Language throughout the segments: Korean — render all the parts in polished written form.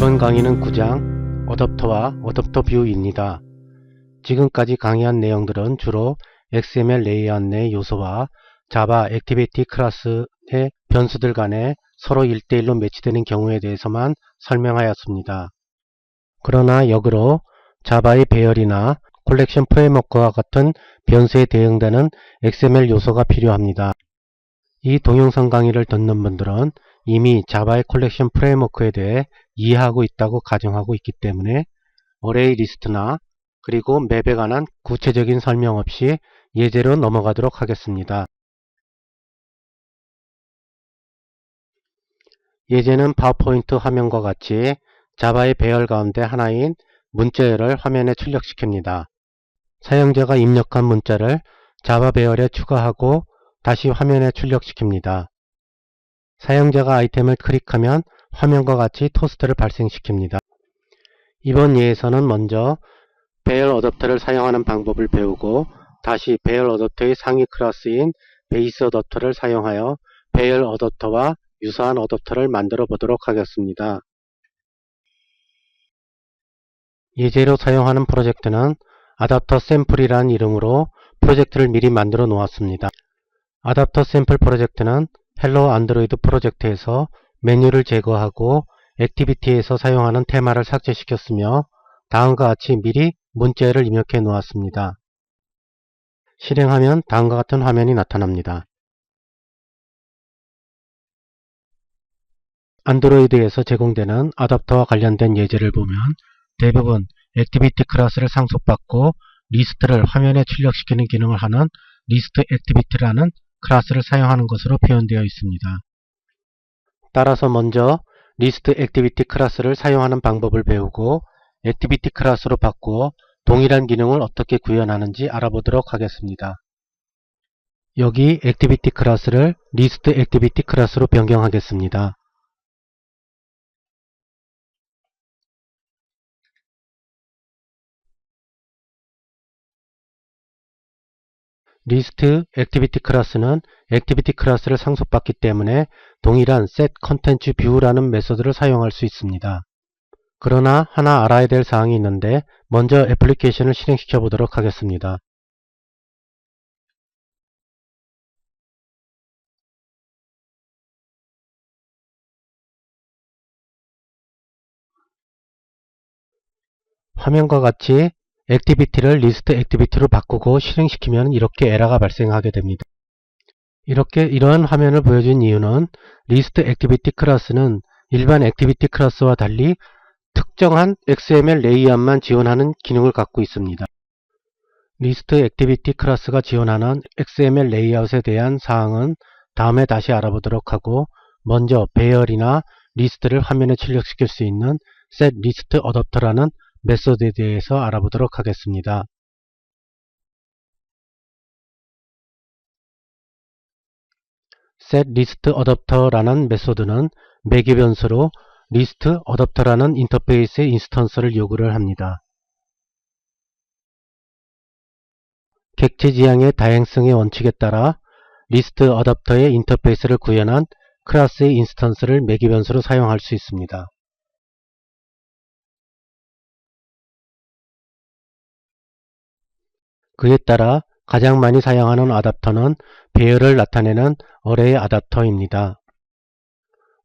이번 강의는 9장 어댑터와 어댑터 뷰입니다. 지금까지 강의한 내용들은 주로 XML 레이아웃 내 요소와 자바 액티비티 클래스의 변수들 간에 서로 1대1로 매치되는 경우에 대해서만 설명하였습니다. 그러나 역으로 자바의 배열이나 콜렉션 프레임워크와 같은 변수에 대응되는 XML 요소가 필요합니다. 이 동영상 강의를 듣는 분들은 이미 자바의 콜렉션 프레임워크에 대해 이해하고 있다고 가정하고 있기 때문에 어레이 리스트나 그리고 맵에 관한 구체적인 설명 없이 예제로 넘어가도록 하겠습니다. 예제는 파워포인트 화면과 같이 자바의 배열 가운데 하나인 문자열을 화면에 출력시킵니다. 사용자가 입력한 문자를 자바 배열에 추가하고 다시 화면에 출력시킵니다. 사용자가 아이템을 클릭하면 화면과 같이 토스트를 발생시킵니다. 이번 예에서는 먼저 배열 어댑터를 사용하는 방법을 배우고 다시 배열 어댑터의 상위 클래스인 베이스 어댑터를 사용하여 배열 어댑터와 유사한 어댑터를 만들어 보도록 하겠습니다. 예제로 사용하는 프로젝트는 어댑터 샘플이라는 이름으로 프로젝트를 미리 만들어 놓았습니다. 어댑터 샘플 프로젝트는 헬로 안드로이드 프로젝트에서 메뉴를 제거하고 액티비티에서 사용하는 테마를 삭제시켰으며 다음과 같이 미리 문자열을 입력해 놓았습니다. 실행하면 다음과 같은 화면이 나타납니다. 안드로이드에서 제공되는 어댑터와 관련된 예제를 보면 대부분 액티비티 클래스를 상속받고 리스트를 화면에 출력시키는 기능을 하는 리스트 액티비티라는 클래스를 사용하는 것으로 표현되어 있습니다. 따라서 먼저 리스트 액티비티 클래스를 사용하는 방법을 배우고 액티비티 클래스로 바꾸어 동일한 기능을 어떻게 구현하는지 알아보도록 하겠습니다. 여기 액티비티 클래스를 리스트 액티비티 클래스로 변경하겠습니다. 리스트 액티비티 클래스는 액티비티 클래스를 상속받기 때문에 동일한 set content view라는 메소드를 사용할 수 있습니다. 그러나 하나 알아야 될 사항이 있는데 먼저 애플리케이션을 실행시켜 보도록 하겠습니다. 화면과 같이 액티비티를 리스트 액티비티로 바꾸고 실행시키면 이렇게 에러가 발생하게 됩니다. 이러한 화면을 보여준 이유는 리스트 액티비티 클래스는 일반 액티비티 클래스와 달리 특정한 XML 레이아웃만 지원하는 기능을 갖고 있습니다. 리스트 액티비티 클래스가 지원하는 XML 레이아웃에 대한 사항은 다음에 다시 알아보도록 하고 먼저 배열이나 리스트를 화면에 출력시킬 수 있는 setListAdapter라는 메소드에 대해서 알아보도록 하겠습니다. setListAdapter라는 메소드는 매개 변수로 listAdapter라는 인터페이스의 인스턴스를 요구를 합니다. 객체 지향의 다양성의 원칙에 따라 listAdapter의 인터페이스를 구현한 클래스의 인스턴스를 매개 변수로 사용할 수 있습니다. 그에 따라 가장 많이 사용하는 어댑터는 배열을 나타내는 어레이 어댑터입니다.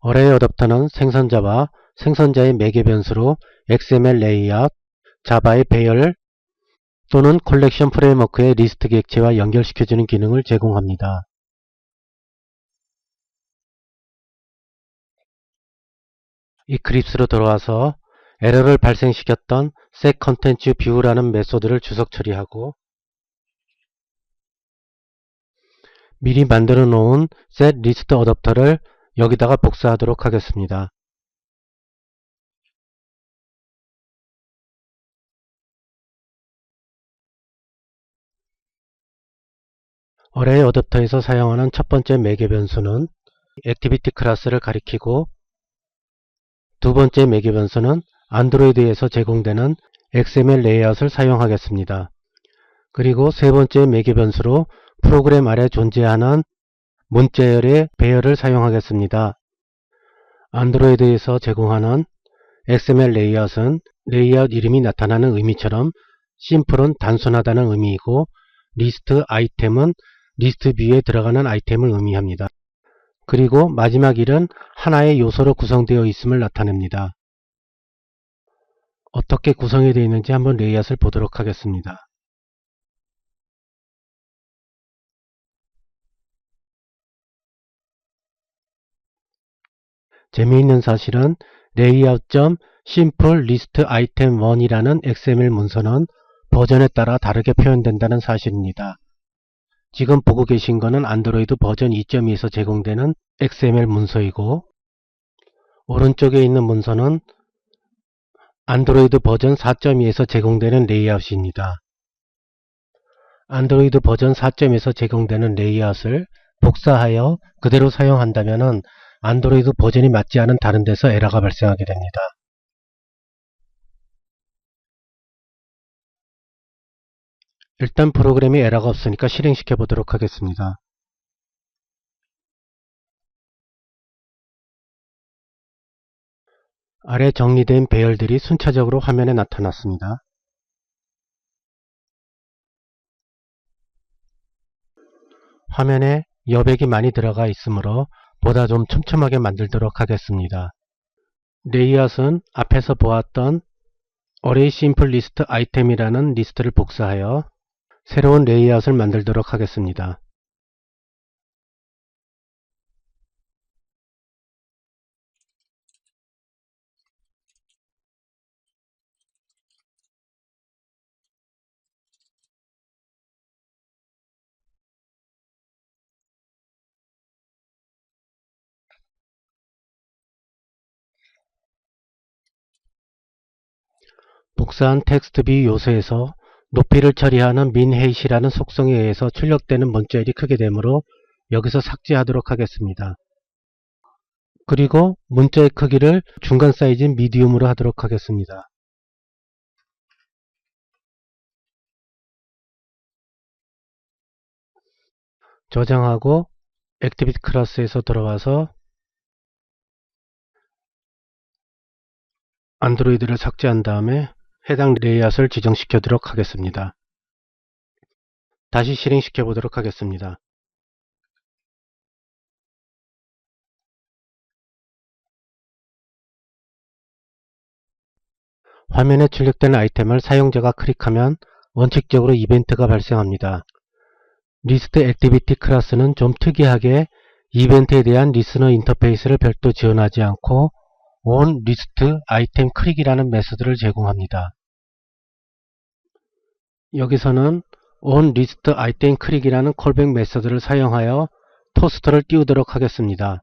어레이 어댑터는 생성자와 생성자의 매개 변수로 XML 레이아웃, 자바의 배열 또는 콜렉션 프레임워크의 리스트 객체와 연결시켜주는 기능을 제공합니다. 이클립스로 들어와서 에러를 발생시켰던 setContentView라는 메소드를 주석 처리하고 미리 만들어 놓은 setListAdapter를 여기다가 복사하도록 하겠습니다. 어레이 어댑터에서 사용하는 첫 번째 매개 변수는 액티비티 클래스를 가리키고 두 번째 매개 변수는 안드로이드에서 제공되는 XML 레이아웃을 사용하겠습니다. 그리고 세 번째 매개 변수로 프로그램 아래 존재하는 문자열의 배열을 사용하겠습니다. 안드로이드에서 제공하는 XML 레이아웃은 레이아웃 이름이 나타나는 의미처럼 심플은 단순하다는 의미이고 리스트 아이템은 리스트 뷰에 들어가는 아이템을 의미합니다. 그리고 마지막 1은 하나의 요소로 구성되어 있음을 나타냅니다. 어떻게 구성이 되어 있는지 한번 레이아웃을 보도록 하겠습니다. 재미있는 사실은 layout.simpleListItem1이라는 XML 문서는 버전에 따라 다르게 표현된다는 사실입니다. 지금 보고 계신 것은 안드로이드 버전 2.2에서 제공되는 XML 문서이고 오른쪽에 있는 문서는 안드로이드 버전 4.2에서 제공되는 레이아웃입니다. 안드로이드 버전 4.에서 제공되는 레이아웃을 복사하여 그대로 사용한다면 안드로이드 버전이 맞지 않은 다른 데서 에러가 발생하게 됩니다. 일단 프로그램이 에러가 없으니까 실행시켜 보도록 하겠습니다. 아래 정리된 배열들이 순차적으로 화면에 나타났습니다. 화면에 여백이 많이 들어가 있으므로 보다 좀 촘촘하게 만들도록 하겠습니다. 레이아웃은 앞에서 보았던 Array Simple List Item이라는 리스트를 복사하여 새로운 레이아웃을 만들도록 하겠습니다. 복사한 텍스트 뷰 요소에서 높이를 처리하는 min-height이라는 속성에 의해서 출력되는 문자열이 크게 되므로 여기서 삭제하도록 하겠습니다. 그리고 문자의 크기를 중간 사이즈인 미디움으로 하도록 하겠습니다. 저장하고 액티비티 클래스에서 들어와서 안드로이드를 삭제한 다음에 해당 레이아웃을 지정시켜도록 하겠습니다. 다시 실행시켜 보도록 하겠습니다. 화면에 출력된 아이템을 사용자가 클릭하면 원칙적으로 이벤트가 발생합니다. 리스트 액티비티 클래스는 좀 특이하게 이벤트에 대한 리스너 인터페이스를 별도 지원하지 않고 onListItemClick이라는 메소드를 제공합니다. 여기서는 onListItemClick이라는 콜백 메소드를 사용하여 토스터를 띄우도록 하겠습니다.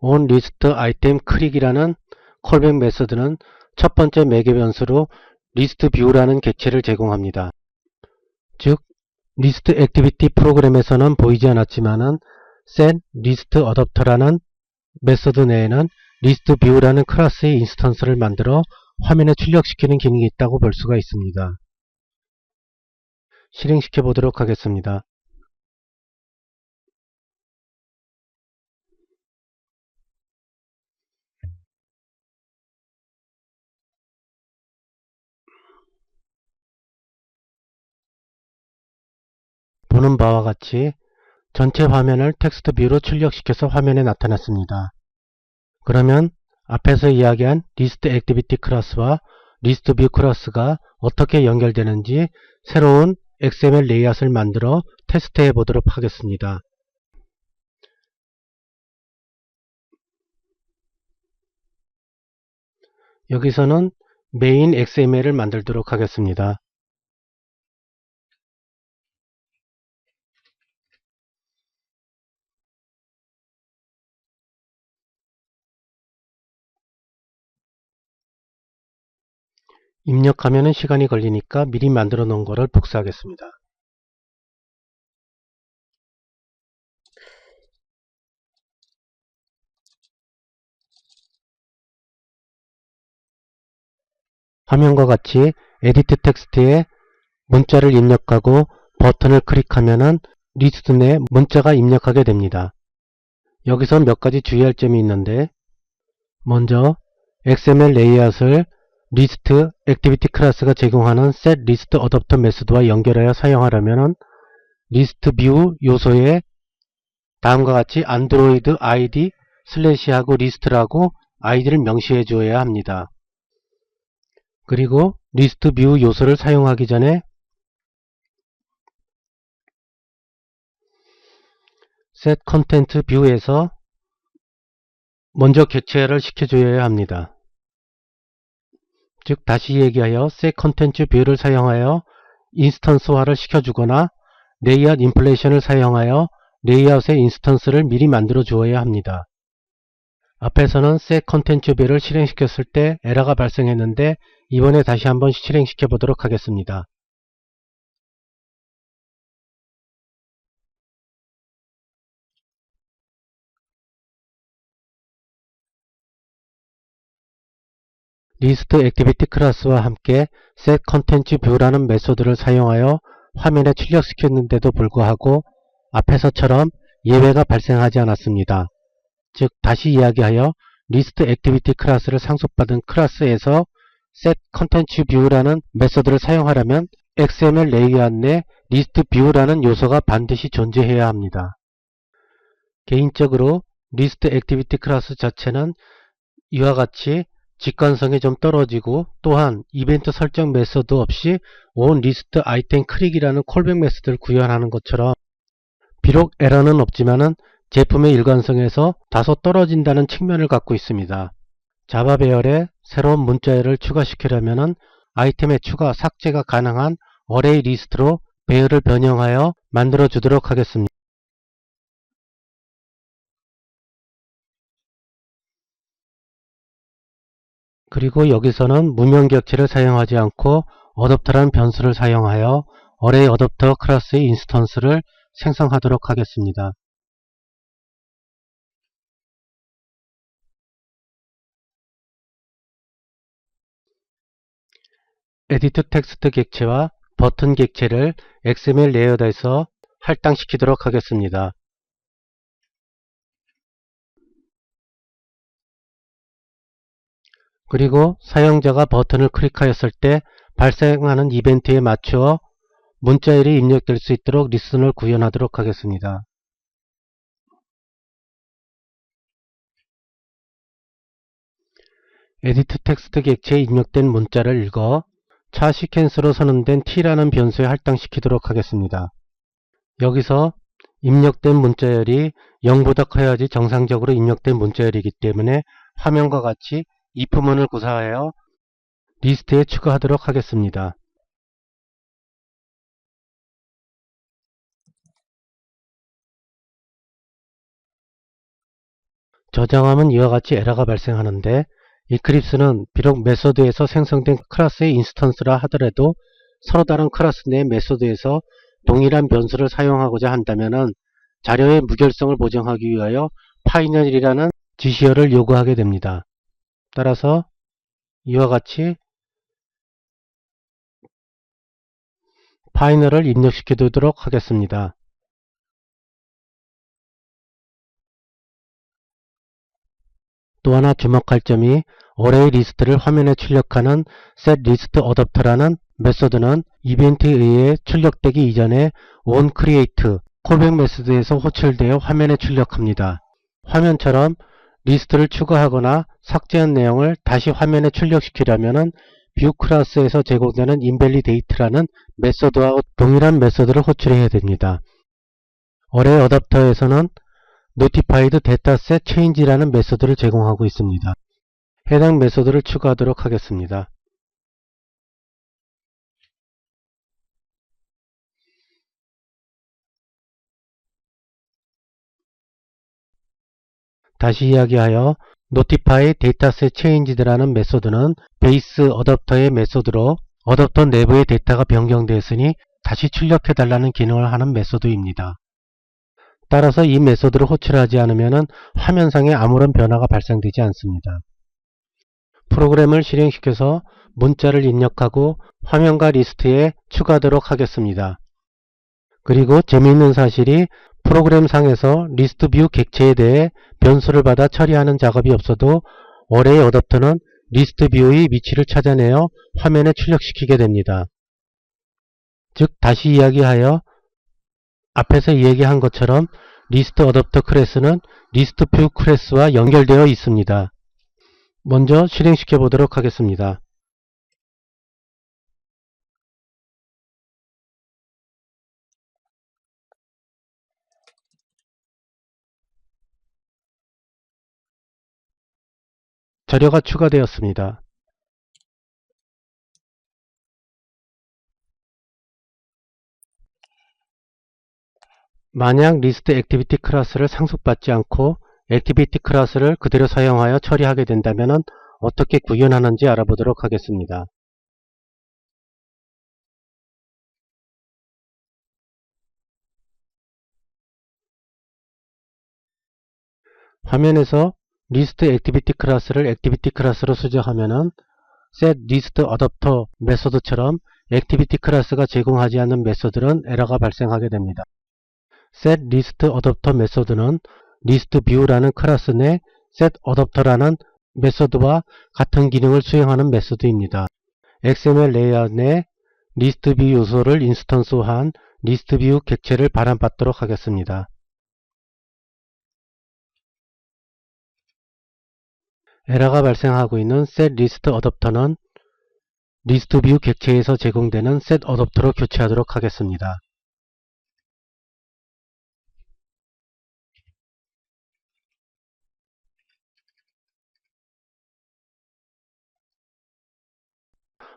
onListItemClick이라는 콜백 메소드는 첫 번째 매개 변수로 리스트뷰라는 객체를 제공합니다. 즉 리스트 액티비티 프로그램에서는 보이지 않았지만은 setListAdapter라는 메소드 내에는 리스트뷰라는 클래스의 인스턴스를 만들어 화면에 출력시키는 기능이 있다고 볼 수가 있습니다. 실행시켜 보도록 하겠습니다. 보는 바와 같이 전체 화면을 텍스트 뷰로 출력시켜서 화면에 나타났습니다. 그러면 앞에서 이야기한 리스트 액티비티 클래스와 리스트 뷰 클래스가 어떻게 연결되는지 새로운 XML 레이아웃을 만들어 테스트해 보도록 하겠습니다. 여기서는 메인 XML을 만들도록 하겠습니다. 입력하면 시간이 걸리니까 미리 만들어 놓은 거를 복사하겠습니다. 화면과 같이 에디트 텍스트에 문자를 입력하고 버튼을 클릭하면은 리스트 내 문자가 입력하게 됩니다. 여기서 몇 가지 주의할 점이 있는데, 먼저 XML 레이아웃을 리스트 액티비티 클래스가 제공하는 set list adapter 메소드와 연결하여 사용하려면 리스트 뷰 요소에 다음과 같이 안드로이드 id 슬래시하고 리스트라고 아이디를 명시해 주어야 합니다. 그리고 리스트 뷰 요소를 사용하기 전에 set content view에서 먼저 객체화를 시켜줘야 합니다. 즉 다시 얘기하여 set content view를 사용하여 인스턴스화를 시켜주거나 레이아웃 인플레이션을 사용하여 레이아웃의 인스턴스를 미리 만들어 주어야 합니다. 앞에서는 set content view를 실행시켰을 때 에러가 발생했는데 이번에 다시 한번 실행시켜 보도록 하겠습니다. 리스트 액티비티 클래스와 함께 set content view라는 메소드를 사용하여 화면에 출력시켰는데도 불구하고 앞에서처럼 예외가 발생하지 않았습니다. 즉 다시 이야기하여 리스트 액티비티 클래스를 상속받은 클래스에서 set content view라는 메소드를 사용하려면 XML 레이아웃 내 리스트 뷰라는 요소가 반드시 존재해야 합니다. 개인적으로 리스트 액티비티 클래스 자체는 이와 같이 직관성이 좀 떨어지고 또한 이벤트 설정 메소드 없이 온 리스트 아이템 클릭이라는 콜백 메소드를 구현하는 것처럼 비록 에러는 없지만은 제품의 일관성에서 다소 떨어진다는 측면을 갖고 있습니다. 자바 배열에 새로운 문자열을 추가시키려면 아이템의 추가, 삭제가 가능한 어레이 리스트로 배열을 변형하여 만들어 주도록 하겠습니다. 그리고 여기서는 무명 격체를 사용하지 않고 어댑터라는 변수를 사용하여 어레이 어댑터 클래스의 인스턴스를 생성하도록 하겠습니다. 에디트 텍스트 객체와 버튼 객체를 XML 레이아웃에서 할당시키도록 하겠습니다. 그리고 사용자가 버튼을 클릭하였을 때 발생하는 이벤트에 맞추어 문자열이 입력될 수 있도록 리슨을 구현하도록 하겠습니다. 에디트 텍스트 객체에 입력된 문자를 읽어 차 시퀀스로 선언된 t라는 변수에 할당시키도록 하겠습니다. 여기서 입력된 문자열이 0보다 커야지 정상적으로 입력된 문자열이기 때문에 화면과 같이 if문을 구사하여 리스트에 추가하도록 하겠습니다. 저장하면 이와 같이 에러가 발생하는데 이클립스는 비록 메소드에서 생성된 클래스의 인스턴스라 하더라도 서로 다른 클래스 내 메소드에서 동일한 변수를 사용하고자 한다면 자료의 무결성을 보정하기 위하여 파이널이라는 지시어를 요구하게 됩니다. 따라서 이와 같이 파이널을 입력시켜 두도록 하겠습니다. 또 하나 주목할 점이 어레이 리스트를 화면에 출력하는 set list adapter라는 메소드는 이벤트에 의해 출력되기 이전에 onCreate 콜백 메소드에서 호출되어 화면에 출력합니다. 화면처럼 리스트를 추가하거나 삭제한 내용을 다시 화면에 출력시키려면 뷰 클래스에서 제공되는 invalidate라는 메소드와 동일한 메소드를 호출해야 됩니다. 어레이 어댑터에서는 notified dataset change라는 메소드를 제공하고 있습니다. 해당 메소드를 추가하도록 하겠습니다. 다시 이야기하여 notify dataset changed라는 메소드는 베이스 어댑터의 메소드로 어댑터 내부의 데이터가 변경되었으니 다시 출력해달라는 기능을 하는 메소드입니다. 따라서 이 메소드를 호출하지 않으면 화면상에 아무런 변화가 발생되지 않습니다. 프로그램을 실행시켜서 문자를 입력하고 화면과 리스트에 추가하도록 하겠습니다. 그리고 재미있는 사실이 프로그램상에서 리스트 뷰 객체에 대해 변수를 받아 처리하는 작업이 없어도 어레이 어댑터는 리스트 뷰의 위치를 찾아내어 화면에 출력시키게 됩니다. 즉 다시 이야기하여 앞에서 이야기한 것처럼 리스트 어댑터 클래스는 리스트 뷰 클래스와 연결되어 있습니다. 먼저 실행시켜 보도록 하겠습니다. 자료가 추가되었습니다. 만약 리스트 액티비티 클래스를 상속받지 않고 액티비티 클래스를 그대로 사용하여 처리하게 된다면 어떻게 구현하는지 알아보도록 하겠습니다. 화면에서 리스트 액티비티 클래스를 액티비티 클래스로 수정하면은 set list adapter 메소드처럼 액티비티 클래스가 제공하지 않는 메소드는 에러가 발생하게 됩니다. set list adapter 메소드는 list view라는 클래스 내 set adapter라는 메소드와 같은 기능을 수행하는 메소드입니다. XML 레이아웃 내 리스트 뷰 요소를 인스턴스한 리스트 뷰 객체를 발환받도록 하겠습니다. 에러가 발생하고 있는 set list adapter는 리스트 뷰 객체에서 제공되는 set adapter로 교체하도록 하겠습니다.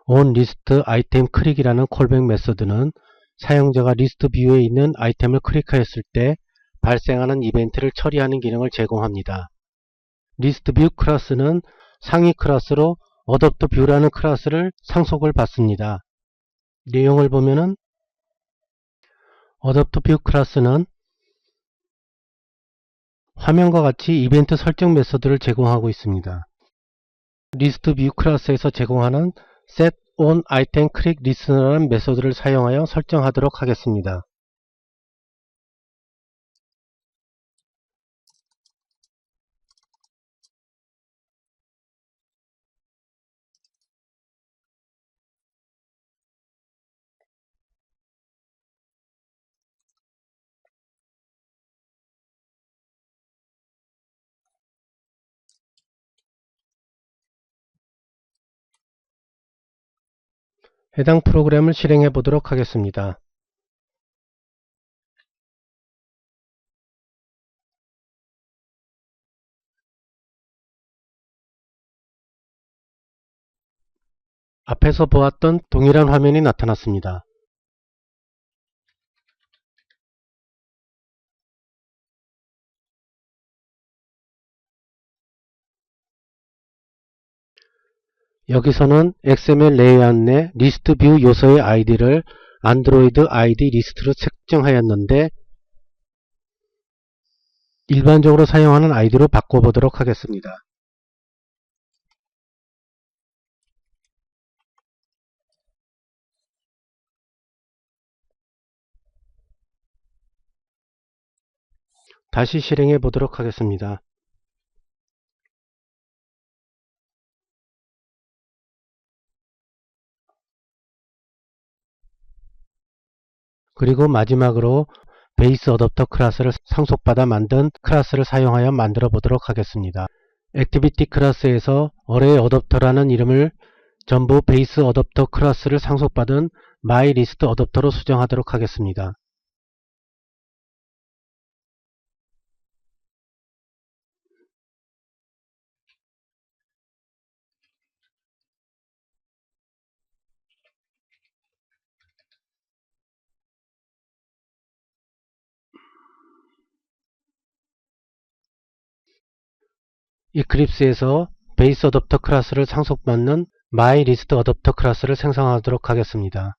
onListItemClick이라는 콜백 메소드는 사용자가 리스트 뷰에 있는 아이템을 클릭하였을 때 발생하는 이벤트를 처리하는 기능을 제공합니다. 리스트 뷰 클래스는 상위 클래스로 어댑터 뷰라는 클래스를 상속을 받습니다. 내용을 보면은 어댑터 뷰 클래스는 화면과 같이 이벤트 설정 메소드를 제공하고 있습니다. 리스트 뷰 클래스에서 제공하는 set on item click listener라는 메소드를 사용하여 설정하도록 하겠습니다. 해당 프로그램을 실행해 보도록 하겠습니다. 앞에서 보았던 동일한 화면이 나타났습니다. 여기서는 XML 레이아웃 내 리스트 뷰 요소의 아이디를 안드로이드 아이디 리스트로 책정하였는데 일반적으로 사용하는 아이디로 바꿔보도록 하겠습니다. 다시 실행해 보도록 하겠습니다. 그리고 마지막으로 베이스 어댑터 클래스를 상속받아 만든 클래스를 사용하여 만들어 보도록 하겠습니다. 액티비티 클래스에서 어레이 어댑터라는 이름을 전부 베이스 어댑터 클래스를 상속받은 myList 어댑터로 수정하도록 하겠습니다. 이클립스에서 베이스 어댑터 클래스를 상속받는 myList 어댑터 클래스를 생성하도록 하겠습니다.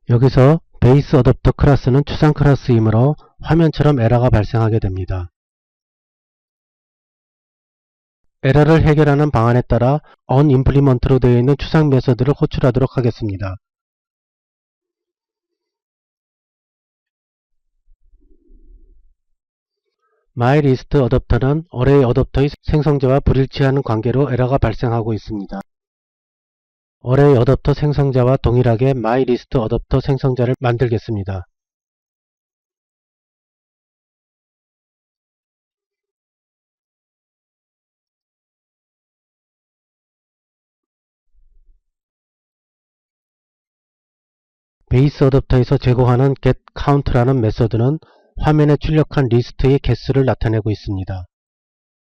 여기서 베이스 어댑터 클래스는 추상 클래스이므로 화면처럼 에러가 발생하게 됩니다. 에러를 해결하는 방안에 따라 onImplement로 되어 있는 추상 메서드를 호출하도록 하겠습니다. myListAdapter는 어레이 어댑터의 생성자와 불일치하는 관계로 에러가 발생하고 있습니다. 어레이 어댑터 생성자와 동일하게 myListAdapter 생성자를 만들겠습니다. 베이스 어댑터에서 제공하는 getCount라는 메서드는 화면에 출력한 리스트의 개수를 나타내고 있습니다.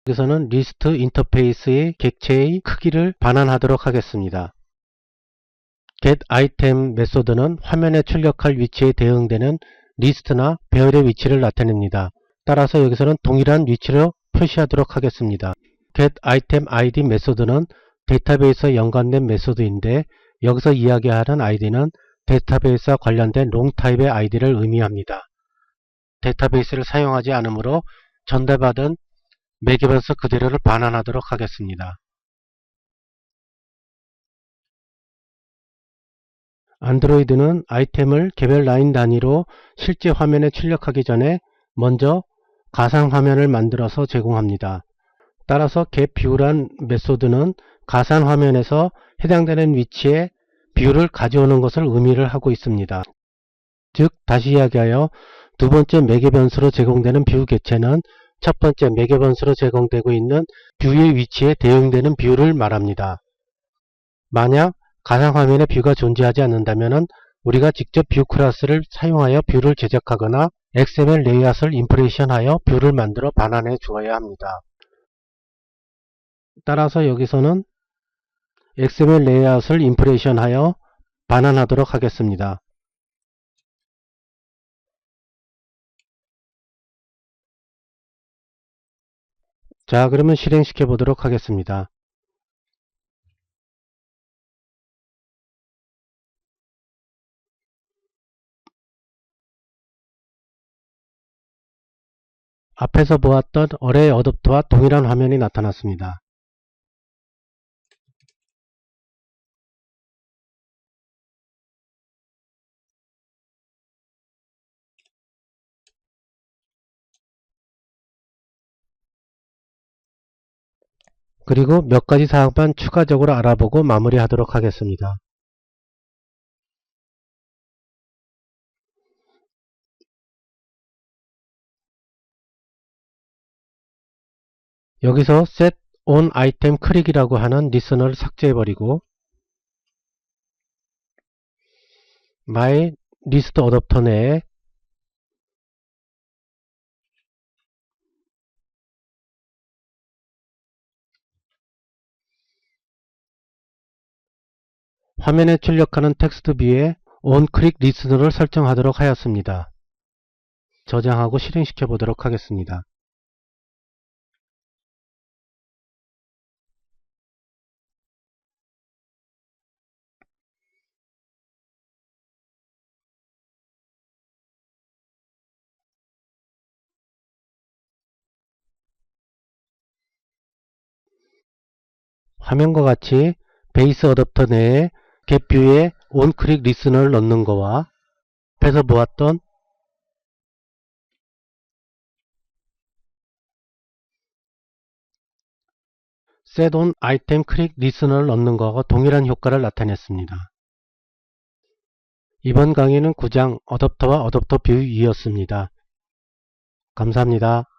여기서는 리스트 인터페이스의 객체의 크기를 반환하도록 하겠습니다. getItem 메소드는 화면에 출력할 위치에 대응되는 리스트나 배열의 위치를 나타냅니다. 따라서 여기서는 동일한 위치로 표시하도록 하겠습니다. getItemID 메소드는 데이터베이스와 연관된 메소드인데 여기서 이야기하는 ID는 데이터베이스와 관련된 롱타입의 ID를 의미합니다. 데이터베이스를 사용하지 않으므로 전달받은 매개변수 그대로를 반환하도록 하겠습니다. 안드로이드는 아이템을 개별 라인 단위로 실제 화면에 출력하기 전에 먼저 가상 화면을 만들어서 제공합니다. 따라서 getView란 메소드는 가상 화면에서 해당되는 위치에 뷰를 가져오는 것을 의미를 하고 있습니다. 즉 다시 이야기하여 두 번째 매개변수로 제공되는 뷰 개체는 첫 번째 매개변수로 제공되고 있는 뷰의 위치에 대응되는 뷰를 말합니다. 만약 가상화면에 뷰가 존재하지 않는다면 우리가 직접 뷰 클래스를 사용하여 뷰를 제작하거나 XML 레이아웃을 임프레션하여 뷰를 만들어 반환해 주어야 합니다. 따라서 여기서는 XML 레이아웃을 임프레션하여 반환하도록 하겠습니다. 자, 그러면 실행시켜 보도록 하겠습니다. 앞에서 보았던 어레이 어댑터와 동일한 화면이 나타났습니다. 그리고 몇 가지 사항만 추가적으로 알아보고 마무리하도록 하겠습니다. 여기서 set on item click이라고 하는 리스너를 삭제해버리고 my list 어댑터 내에 화면에 출력하는 텍스트 뷰에 on click listener를 설정하도록 하였습니다. 저장하고 실행시켜 보도록 하겠습니다. 화면과 같이 베이스 어댑터 내에 getView에 onClick listener를 넣는 거와 앞에서 보았던 set on item click listener를 넣는 거와 동일한 효과를 나타냈습니다. 이번 강의는 9장 어댑터와 어댑터 뷰 2였습니다. 감사합니다.